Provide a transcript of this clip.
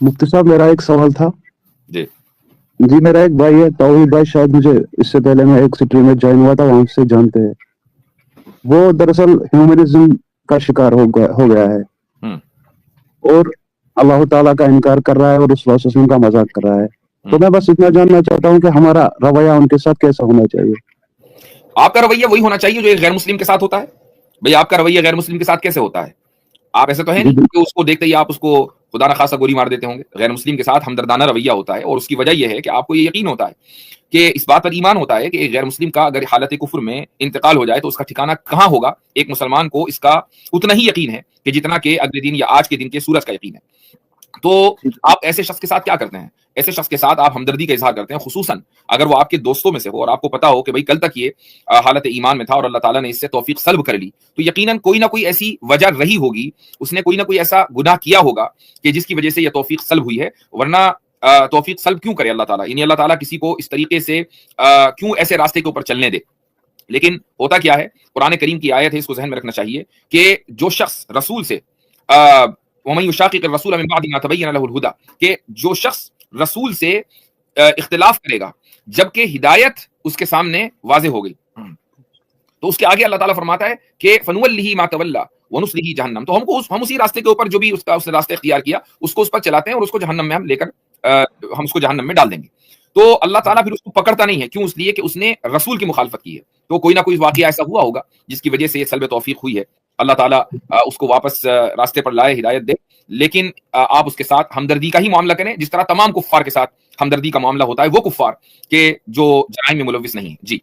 مفتی صاحب میرا ایک سوال تھا. جی جی میرا ایک بھائی ہے توحید بھائی, شاید مجھے اس سے پہلے میں ایک سٹری میں جوائن ہوا تھا, وہاں سے جانتے ہیں. وہ دراصل ہیومنزم کا شکار ہو گیا ہے اور اللہ تعالیٰ کا انکار کر رہا ہے اور رسول اللہ صلی اللہ علیہ وسلم کا مذاق کر رہا ہے. تو میں بس اتنا جاننا چاہتا ہوں کہ ہمارا رویہ ان کے ساتھ کیسا ہونا چاہیے. آپ کا رویہ وہی ہونا چاہیے جو ایک غیر مسلم کے ساتھ ہوتا ہے. بھئی آپ کا رویہ غیر مسلم کے ساتھ کیسے ہوتا ہے؟ آپ ایسے تو ہے نہیں کہ اس کو دیکھتے ہی آپ اس کو خدا نخواستہ گولی مار دیتے ہوں گے. غیر مسلم کے ساتھ ہمدردانہ رویہ ہوتا ہے, اور اس کی وجہ یہ ہے کہ آپ کو یہ یقین ہوتا ہے, کہ اس بات پر ایمان ہوتا ہے کہ ایک غیر مسلم کا اگر حالت کفر میں انتقال ہو جائے تو اس کا ٹھکانہ کہاں ہوگا. ایک مسلمان کو اس کا اتنا ہی یقین ہے کہ جتنا کہ اگلے دن یا آج کے دن کے سورج کا یقین ہے. تو آپ ایسے شخص کے ساتھ کیا کرتے ہیں؟ ایسے شخص کے ساتھ آپ ہمدردی کا اظہار کرتے ہیں, خصوصاً اگر وہ آپ کے دوستوں میں سے ہو اور آپ کو پتا ہو کہ بھئی کل تک یہ حالت ایمان میں تھا اور اللہ تعالیٰ نے اس سے توفیق سلب کر لی, تو یقیناً کوئی نہ کوئی ایسی وجہ رہی ہوگی, اس نے کوئی نہ کوئی ایسا گناہ کیا ہوگا کہ جس کی وجہ سے یہ توفیق سلب ہوئی ہے. ورنہ توفیق سلب کیوں کرے اللہ تعالیٰ؟ یعنی اللہ تعالیٰ کسی کو اس طریقے سے کیوں ایسے راستے کے اوپر چلنے دے؟ لیکن ہوتا کیا ہے, قرآن کریم کی آیت ہے, اس کو ذہن میں رکھنا چاہیے کہ جو شخص رسول سے وَمَن يُشَاقِقِ الرَّسُولَ مِن بَعْدِ مَا تَبَيَّنَ لَهُ الْهُدَى, کہ جو شخص رسول سے اختلاف کرے گا جبکہ ہدایت اس کے سامنے واضح ہو گئی, تو اس کے آگے اللہ تعالیٰ فرماتا ہے کہ فَنُوَلِّهِ مَا تَوَلَّى وَنُصْلِهِ جَهَنَّمَ, تو ہم اسی راستے کے اوپر جو بھی اس نے راستے اختیار کیا اس کو اس پر چلاتے ہیں اور اس کو جہنم میں ہم لے کر ہم اس کو جہنم میں ڈال دیں گے. تو اللہ تعالیٰ پھر اس کو پکڑتا نہیں ہے. کیوں؟ اس لیے کہ اس نے رسول کی مخالفت کی ہے. تو کوئی نہ کوئی واقعہ ایسا ہوا ہوگا جس کی وجہ سے یہ سلب توفیق ہوئی ہے. اللہ تعالیٰ اس کو واپس راستے پر لائے, ہدایت دے, لیکن آپ اس کے ساتھ ہمدردی کا ہی معاملہ کریں جس طرح تمام کفار کے ساتھ ہمدردی کا معاملہ ہوتا ہے, وہ کفار کہ جو جرائم میں ملوث نہیں ہیں. جی